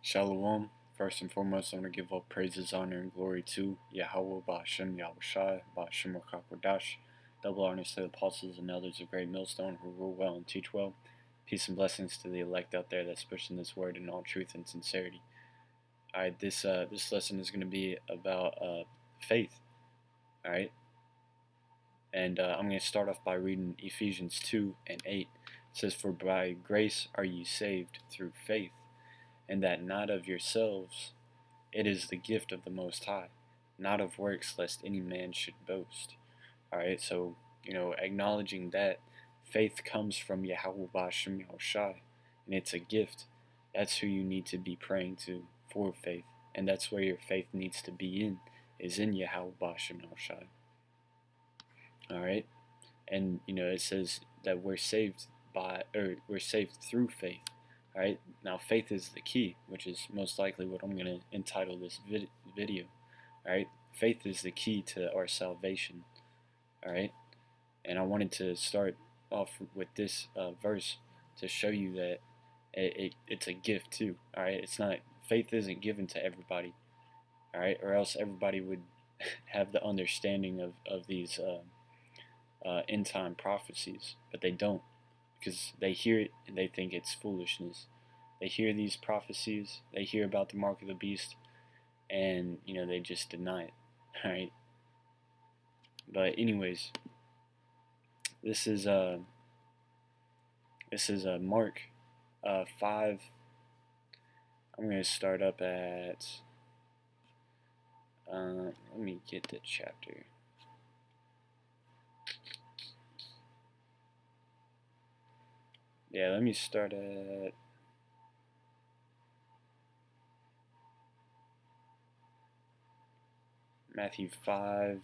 Shalom. First and foremost, I want to give all praises, honor, and glory to Yahweh, Ba'Shem Yahushai, Ba'Shem Rakakwadash. Double honors to the apostles and elders of Great Millstone who rule well and teach well. Peace and blessings to the elect out there that's pushing this word in all truth and sincerity. Alright, this lesson is going to be about faith. Alright, and I'm going to start off by reading Ephesians 2 and 8. It says, "For by grace are ye saved through faith, and that not of yourselves, it is the gift of the Most High, not of works, lest any man should boast." Alright, so, acknowledging that faith comes from Yahweh Ba'Shem Yahushai, and it's a gift. That's who you need to be praying to for faith, and that's where your faith needs to be is in Yahweh Ba'Shem Yahushai. Alright, and, it says that we're saved through faith. Alright, now faith is the key, which is most likely what I'm going to entitle this video. Alright, faith is the key to our salvation. Alright, and I wanted to start off with this verse to show you that it's a gift too. Alright, it's not, faith isn't given to everybody. Alright, or else everybody would have the understanding of these end time prophecies, but they don't, because they hear it and they think it's foolishness. They hear these prophecies, they hear about the mark of the beast, and they just deny it. Alright, but anyways, this is Mark 5. I'm going to start up at let me get the chapter. Yeah, let me start at Matthew 5.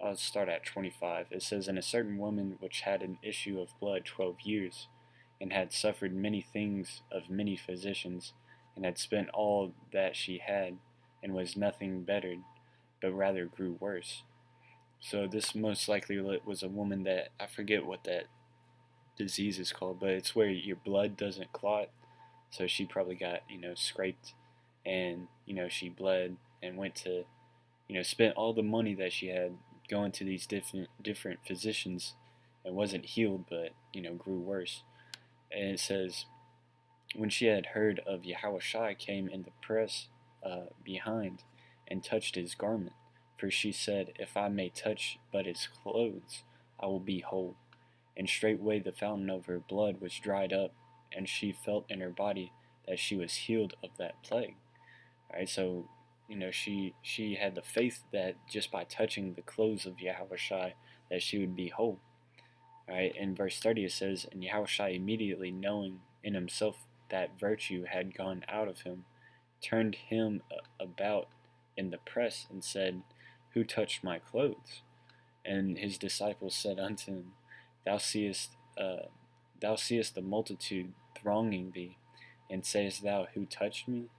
I'll start at 25. It says, "And a certain woman which had an issue of blood 12 years, and had suffered many things of many physicians, and had spent all that she had, and was nothing bettered, but rather grew worse." So this most likely was a woman that, I forget what that disease is called, but it's where your blood doesn't clot. So she probably got, scraped, and, she bled and went to, spent all the money that she had going to these different physicians, and wasn't healed, but, grew worse. And it says, "When she had heard of Yahushua, came in the press behind, and touched his garment. For she said, If I may touch but his clothes, I will be whole. And straightway the fountain of her blood was dried up, and she felt in her body that she was healed of that plague." Alright, so, she had the faith that just by touching the clothes of Yahushua, that she would be whole. Alright, in verse 30 it says, "And Yahushua, immediately knowing in himself that virtue had gone out of him, turned him about in the press, and said, Who touched my clothes? And his disciples said unto him, Thou seest the multitude thronging thee, and sayest thou, Who touched me?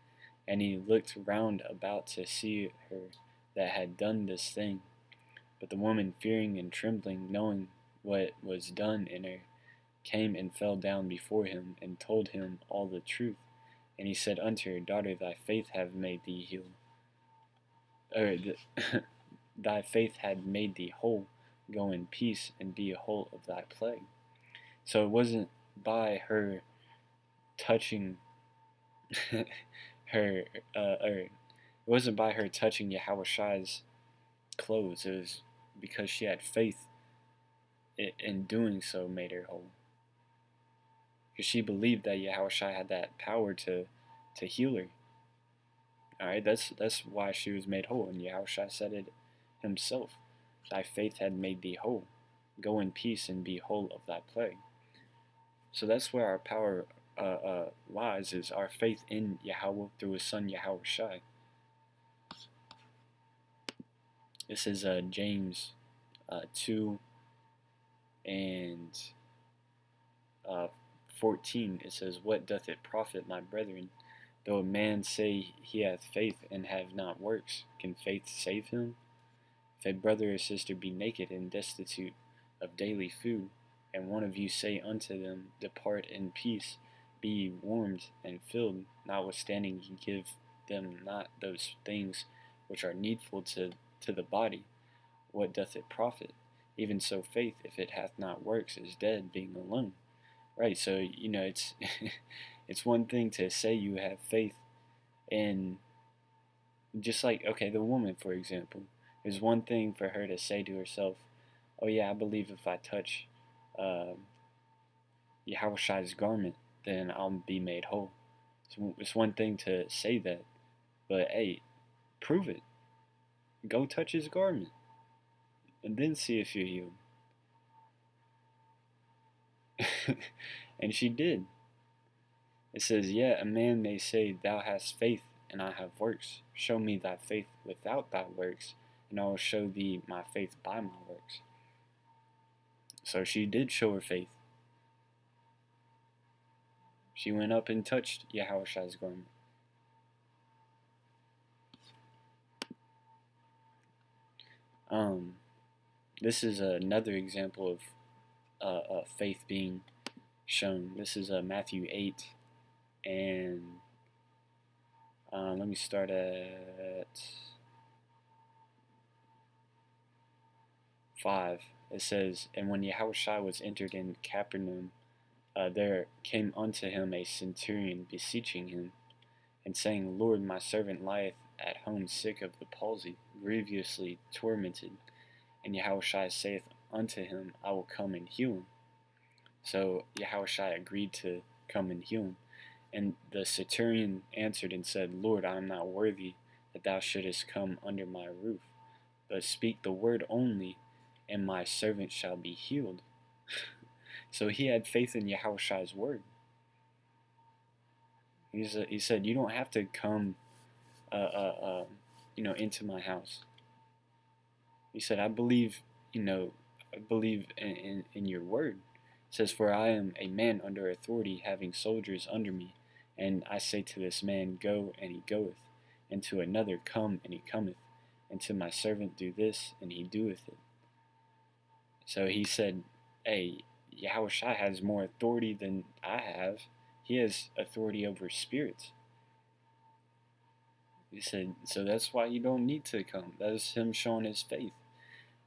And he looked round about to see her that had done this thing. But the woman, fearing and trembling, knowing what was done in her, came and fell down before him, and told him all the truth. And he said unto her, Daughter, thy faith hath made thee heal." Thy faith had made thee whole. Go in peace, and be whole of thy plague. So it wasn't by her touching it wasn't by her touching Yahushua's clothes. It was because she had faith in doing so made her whole. Because she believed that Yahushua had that power to heal her. Alright, that's why she was made whole, and Yahushua said it himself. Thy faith had made thee whole. Go in peace and be whole of thy plague. So that's where our power lies, is our faith in Yahweh through his son Yahushua. This is James 2 and 14. It says, "What doth it profit, my brethren, though a man say he hath faith and have not works? Can faith save him? If a brother or sister be naked and destitute of daily food, and one of you say unto them, Depart in peace, be ye warmed and filled, notwithstanding ye give them not those things which are needful to the body, what doth it profit? Even so faith, if it hath not works, is dead, being alone. Right, so, it's it's one thing to say you have faith, and just like, okay, the woman, for example, it's one thing for her to say to herself, oh yeah, I believe if I touch Yahushua's garment, then I'll be made whole. It's one thing to say that, but hey, prove it. Go touch his garment, and then see if you're healed. And she did. It says, yeah, a man may say, Thou hast faith, and I have works. Show me thy faith without thy works, and I will show thee my faith by my works. So she did show her faith. She went up and touched Yahushua's garment. This is another example of faith being shown. This is Matthew 8, and let me start at 5. It says, And when Yahushua was entered in Capernaum, there came unto him a centurion beseeching him, and saying, Lord, my servant lieth at home sick of the palsy, grievously tormented. And Yahushua saith unto him, I will come and heal him. So Yahushua agreed to come and heal him. And the centurion answered and said, Lord, I am not worthy that thou shouldest come under my roof, but speak the word only, and my servant shall be healed. So he had faith in Yahushua's word. He said, you don't have to come into my house. He said, I believe in your word. It says, For I am a man under authority, having soldiers under me. And I say to this man, Go, and he goeth. And to another, Come, and he cometh. And to my servant, Do this, and he doeth it. So he said, hey, Yahushua has more authority than I have. He has authority over spirits. He said, so that's why you don't need to come. That is him showing his faith.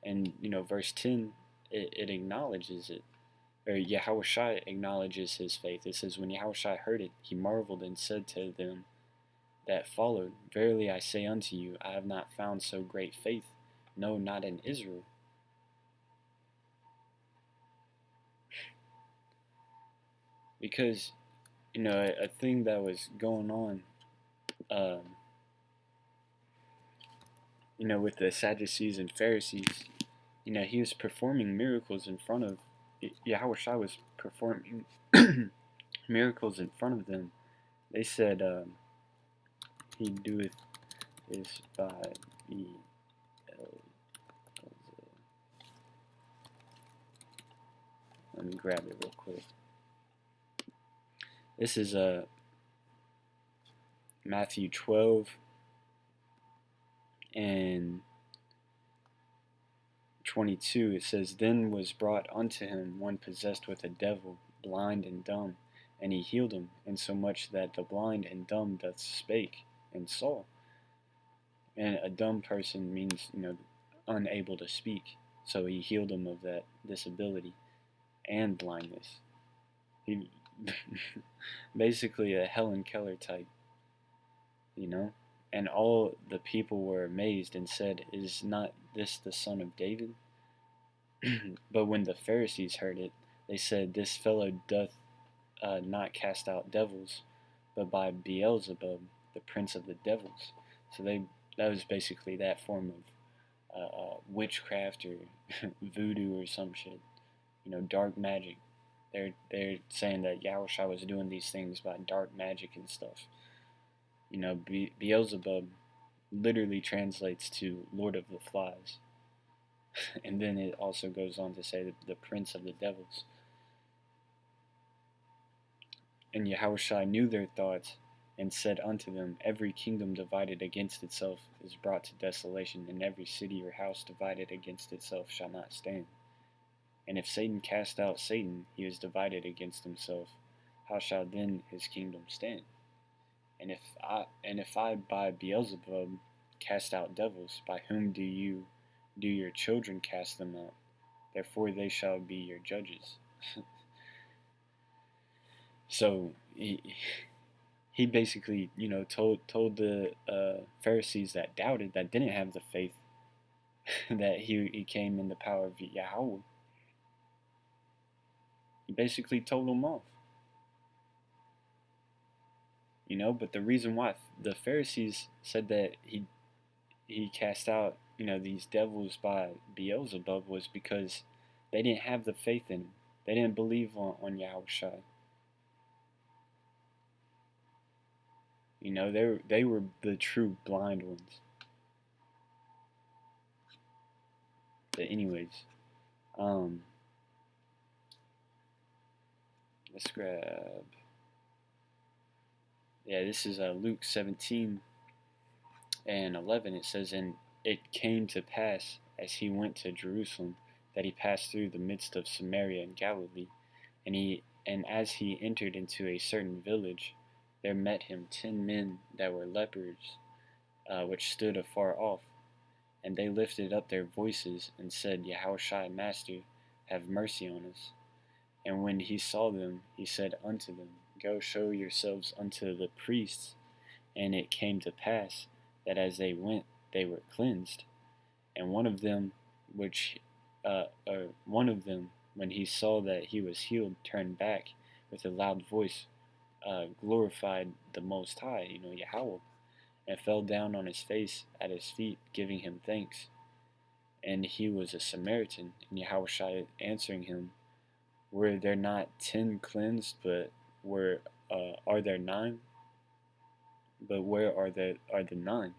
And, verse 10, it acknowledges it. Or Yahushua acknowledges his faith. It says, when Yahushua heard it, he marveled and said to them that followed, Verily I say unto you, I have not found so great faith, no, not in Israel. Because, a thing that was going on, with the Sadducees and Pharisees, he was performing miracles in front of, Yahushua was performing miracles in front of them. They said, he doeth this by the let me grab it real quick. This is Matthew 12 and 22. It says, Then was brought unto him one possessed with a devil, blind and dumb, and he healed him, insomuch that the blind and dumb doth spake and saw. And a dumb person means, unable to speak. So he healed him of that disability and blindness. He basically a Helen Keller type, And all the people were amazed and said, Is not this the son of David? But when the Pharisees heard it, they said, This fellow doth not cast out devils, but by Beelzebub, the prince of the devils. So that was basically that form of witchcraft or voodoo or some shit, dark magic. They're saying that Yahushua was doing these things by dark magic and stuff. Beelzebub literally translates to Lord of the Flies. And then it also goes on to say that the prince of the devils. And Yahushua knew their thoughts, and said unto them, Every kingdom divided against itself is brought to desolation, and every city or house divided against itself shall not stand. And if Satan cast out Satan, he is divided against himself. How shall then his kingdom stand? And if I by Beelzebub cast out devils, by whom do your children cast them out? Therefore they shall be your judges. So he basically, told the Pharisees that doubted, that didn't have the faith, that he came in the power of Yahweh. He basically told them off. But the reason why the Pharisees said that he cast out, these devils by Beelzebub was because they didn't have the faith in him. They didn't believe on Yahushua. They were the true blind ones. But anyways, let's grab. Yeah, this is Luke 17 and 11. It says, "And it came to pass, as he went to Jerusalem, that he passed through the midst of Samaria and Galilee. And as he entered into a certain village, there met him 10 men that were lepers, which stood afar off. And they lifted up their voices and said, Yahushua, Master, have mercy on us. And when he saw them, he said unto them, Go show yourselves unto the priests. And it came to pass that as they went, they were cleansed. And one of them, when he saw that he was healed, turned back with a loud voice, glorified the Most High, Yahweh, and fell down on his face at his feet, giving him thanks. And he was a Samaritan. And Yahushua answering him, Were there not 10 cleansed, but are there 9? But where are the 9?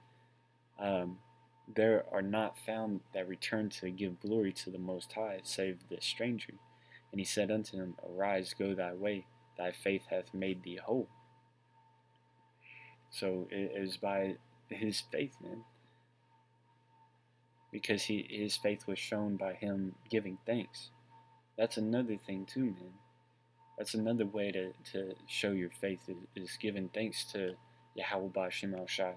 There are not found that return to give glory to the Most High, save this stranger. And he said unto him, Arise, go thy way, thy faith hath made thee whole. So it is by his faith, man. Because his faith was shown by him giving thanks. That's another thing too, man. That's another way to show your faith is giving thanks to Yahweh Ba'Shem Shai.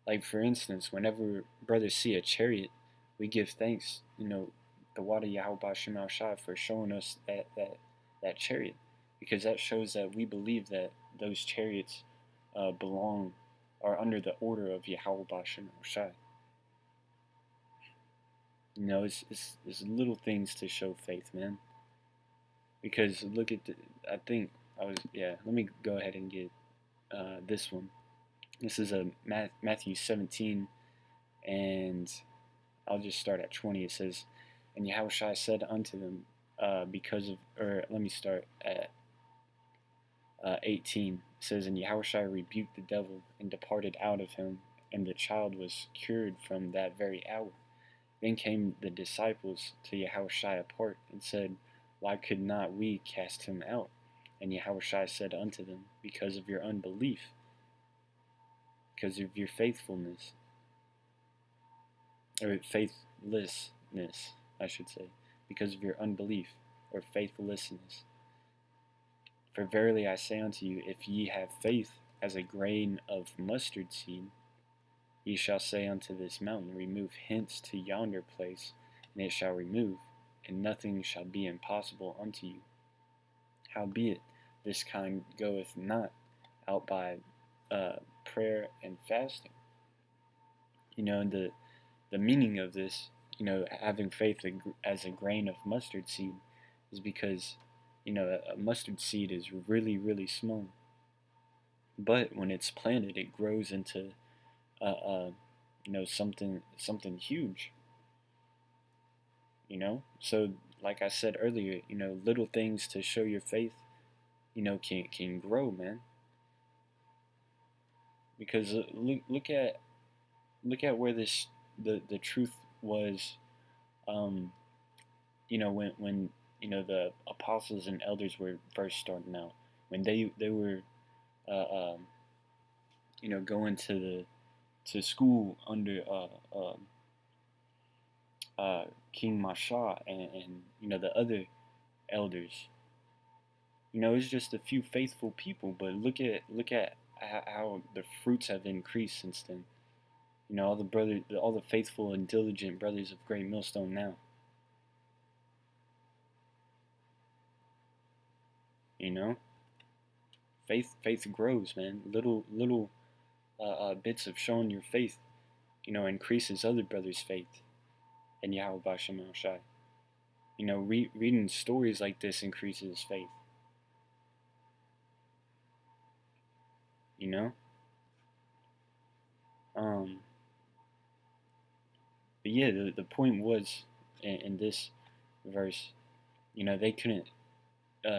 Like, for instance, whenever brothers see a chariot, we give thanks, the water Yahweh Ba'Shem Shai for showing us that chariot. Because that shows that we believe that those chariots are under the order of Yahweh Ba'Shem Shai. It's little things to show faith, man. Because look at let me go ahead and get this one. This is Matthew 17, and I'll just start at 20. It says, And Yahushua said unto them, let me start at 18. It says, And Yahushua rebuked the devil, and departed out of him, and the child was cured from that very hour. Then came the disciples to Yahushua apart, and said, Why could not we cast him out? And Yahushua said unto them, Because of your unbelief, because of your faithfulness, or faithlessness, I should say, because of your unbelief, or faithlessness. For verily I say unto you, if ye have faith as a grain of mustard seed, ye shall say unto this mountain, Remove hence to yonder place, and it shall remove, and nothing shall be impossible unto you. Howbeit, this kind goeth not out by prayer and fasting. The meaning of this, having faith as a grain of mustard seed, is because, a mustard seed is really, really small. But when it's planted, it grows into, something huge. So like I said earlier, little things to show your faith, can grow, man. Because look at where the truth was, when the apostles and elders were first starting out, when they were going to school under King Masha and the other elders. It's just a few faithful people, but look at how the fruits have increased since then. All the faithful and diligent brothers of Great Millstone now. You know, faith grows, man. Little bits of showing your faith, increases other brothers' faith in Yahweh Bashem Al Shai. Reading stories like this increases faith. You know, um, but yeah, the point was in this verse, they couldn't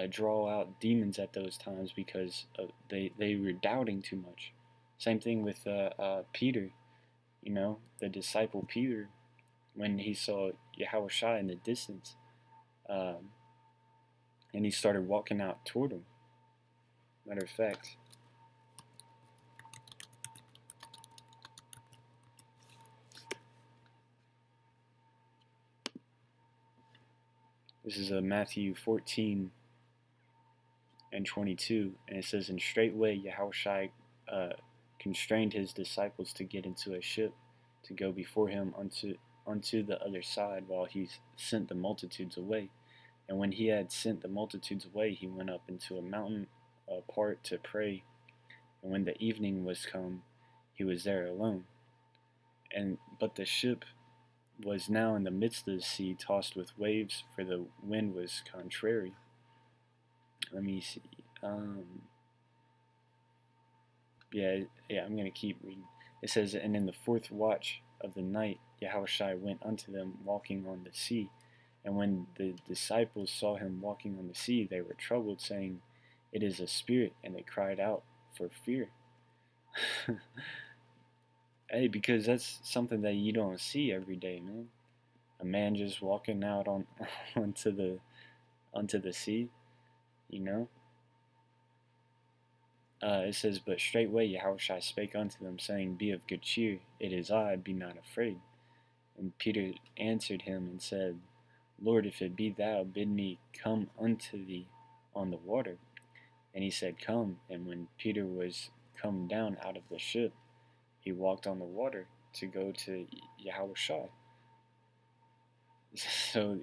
draw out demons at those times because they were doubting too much. Same thing with Peter, the disciple Peter, when he saw Yahweh Shai in the distance, um, and he started walking out toward him. Matter of fact, this is Matthew 14 and 22, and it says, "And straightway Yahushua constrained his disciples to get into a ship to go before him unto the other side, while he sent the multitudes away. And when he had sent the multitudes away, he went up into a mountain apart to pray. And when the evening was come, he was there alone. But the ship was now in the midst of the sea, tossed with waves, for the wind was contrary." Let me see. I'm going to keep reading. It says, "And in the fourth watch of the night, Yahushua went unto them walking on the sea. And when the disciples saw him walking on the sea, they were troubled, saying, It is a spirit, and they cried out for fear." Hey, because that's something that you don't see every day, man. A man just walking out onto the sea, you know. It says, "But straightway Yahushua spake unto them, saying, Be of good cheer, it is I, be not afraid. And Peter answered him and said, Lord, if it be thou, bid me come unto thee on the water. And he said, Come. And when Peter was come down out of the ship, he walked on the water to go to Yahushua." So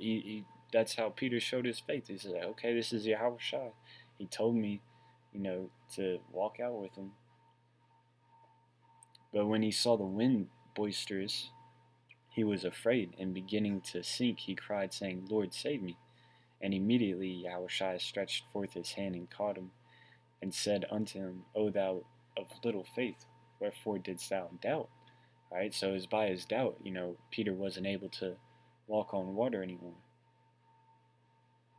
that's how Peter showed his faith. He said, okay, this is Yahushua. He told me, to walk out with him. But when he saw the wind boisterous, he was afraid, and beginning to sink, he cried, saying, Lord, save me. And immediately Yahushua stretched forth his hand and caught him, and said unto him, O thou of little faith, wherefore didst thou doubt? All right, so it was by his doubt, Peter wasn't able to walk on water anymore.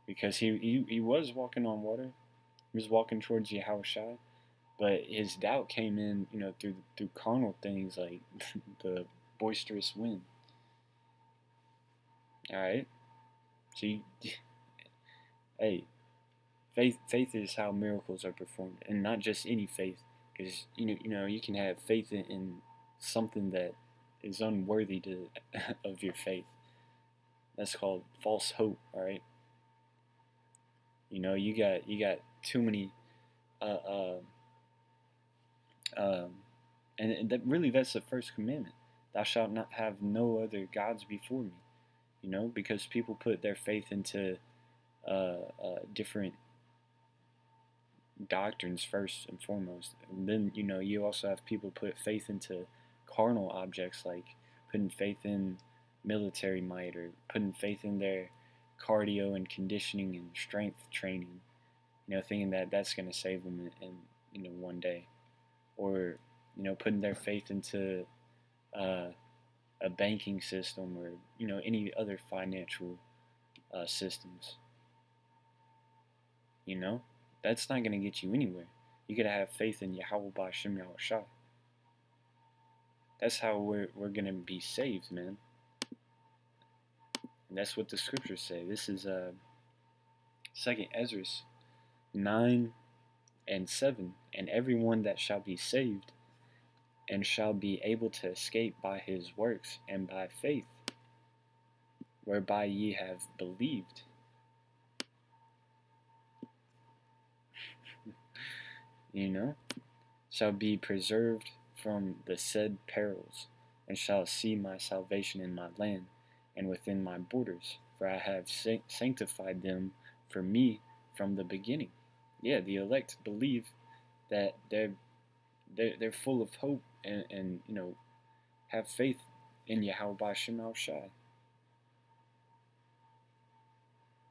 Because he was walking on water. He was walking towards Yahushua. But his doubt came in, through carnal things like the boisterous wind. All right? So, hey, faith is how miracles are performed, and not just any faith. Because, you can have faith in something that is unworthy of your faith. That's called false hope, all right? You got too many, and that's the first commandment. Thou shalt not have no other gods before me. Because people put their faith into different doctrines first and foremost. And then, you also have people put faith into carnal objects, like putting faith in military might, or putting faith in their cardio and conditioning and strength training, thinking that that's going to save them in one day. Or, putting their faith into a banking system, or, any other financial systems. That's not going to get you anywhere. You got to have faith in Yahweh Ba'Shem Yahushua. That's how we're going to be saved, man. And that's what the scriptures say. This is 2 Ezra 9 and 7. "And everyone that shall be saved, and shall be able to escape by his works and by faith, whereby ye have believed, you know, shall be preserved from the said perils, and shall see my salvation in my land and within my borders, for I have sanctified them for me from the beginning. Yeah, the elect believe that they're full of hope and have faith in Yahweh Shem Shai.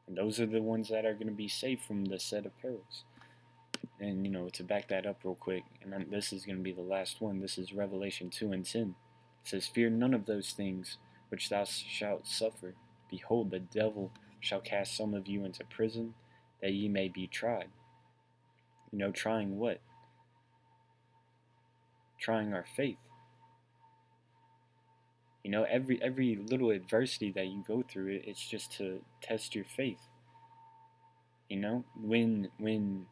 And those are the ones that are going to be saved from the set of perils. And to back that up real quick, and this is going to be the last one. This is Revelation 2 and 10. It says, "Fear none of those things which thou shalt suffer. Behold, the devil shall cast some of you into prison, that ye may be tried." Trying what? Trying our faith. Every little adversity that you go through, it's just to test your faith. When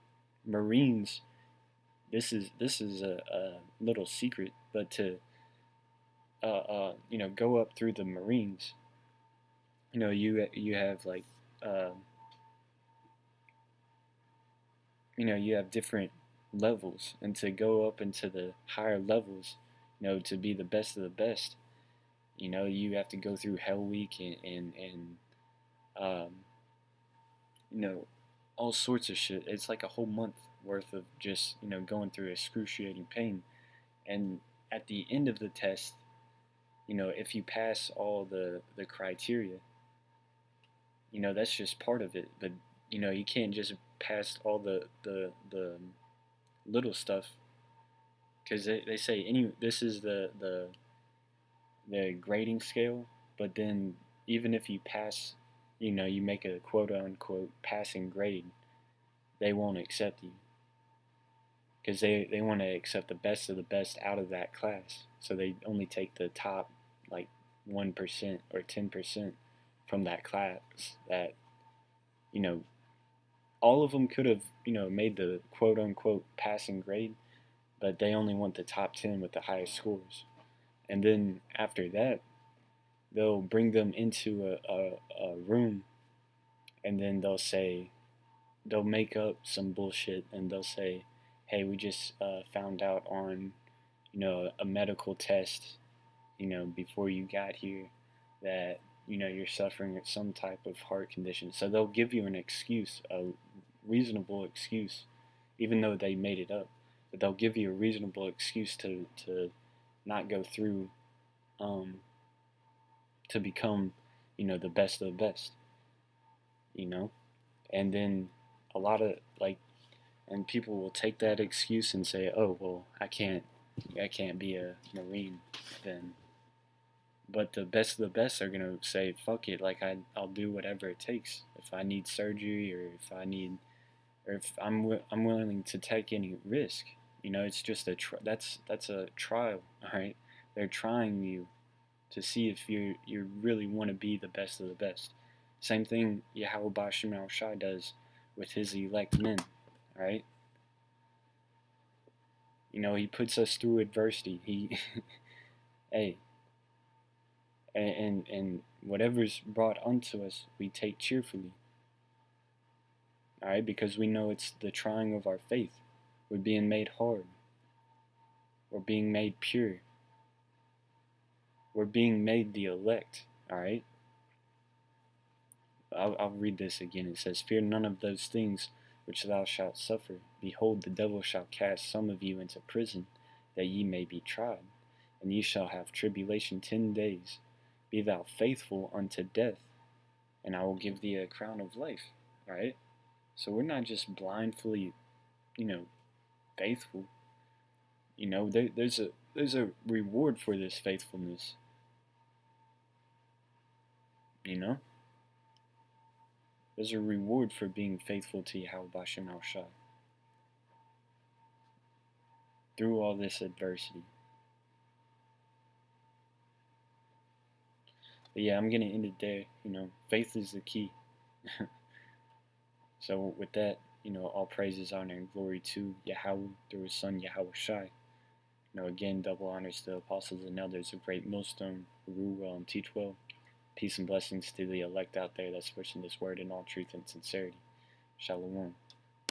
Marines, this is a little secret, but to go up through the Marines, you have like you have different levels, and to go up into the higher levels, to be the best of the best, you have to go through Hell Week and um, all sorts of shit. It's like a whole month worth of just going through excruciating pain, and at the end of the test, if you pass all the criteria, that's just part of it. But you can't just pass all the little stuff, because they say this is the grading scale. But then even if you pass, you make a quote unquote passing grade, they won't accept you, because they want to accept the best of the best out of that class. So they only take the top like 1% or 10% from that class. That all of them could have made the quote unquote passing grade, but they only want the top 10 with the highest scores. And then after that, they'll bring them into a room, and then they'll make up some bullshit, and they'll say, "Hey, we just found out on a medical test before you got here that you're suffering with some type of heart condition." So they'll give you an excuse, a reasonable excuse, even though they made it up. But they'll give you a reasonable excuse to not go through, to become the best of the best. And then a lot of and people will take that excuse and say, "Oh, well, I can't be a Marine then." But the best of the best are gonna say, "Fuck it, like I'll do whatever it takes. If I need surgery, or if I'm willing to take any risk." It's just that's a trial, all right? They're trying you to see if you really want to be the best of the best. Same thing Yahweh Bashem Shai does with his elect men, all right? He puts us through adversity. He, hey, and whatever's brought unto us, we take cheerfully. All right, because we know it's the trying of our faith. We're being made hard. We're being made pure. We're being made the elect. All right. I'll read this again. It says, "Fear none of those things which thou shalt suffer. Behold, the devil shall cast some of you into prison, that ye may be tried. And ye shall have tribulation 10 days. Be thou faithful unto death, and I will give thee a crown of life." All right. So we're not just blindly, faithful. There's a reward for this faithfulness. There's a reward for being faithful to Yahweh Bashem Al Shah through all this adversity. But yeah, I'm gonna end it there. Faith is the key. So with that, all praises, honor, and glory to Yahweh through his son Yahweh Shai. Again, double honors to the apostles and elders of Great Millstone who rule well and teach well. Peace and blessings to the elect out there that's pushing this word in all truth and sincerity. Shalom.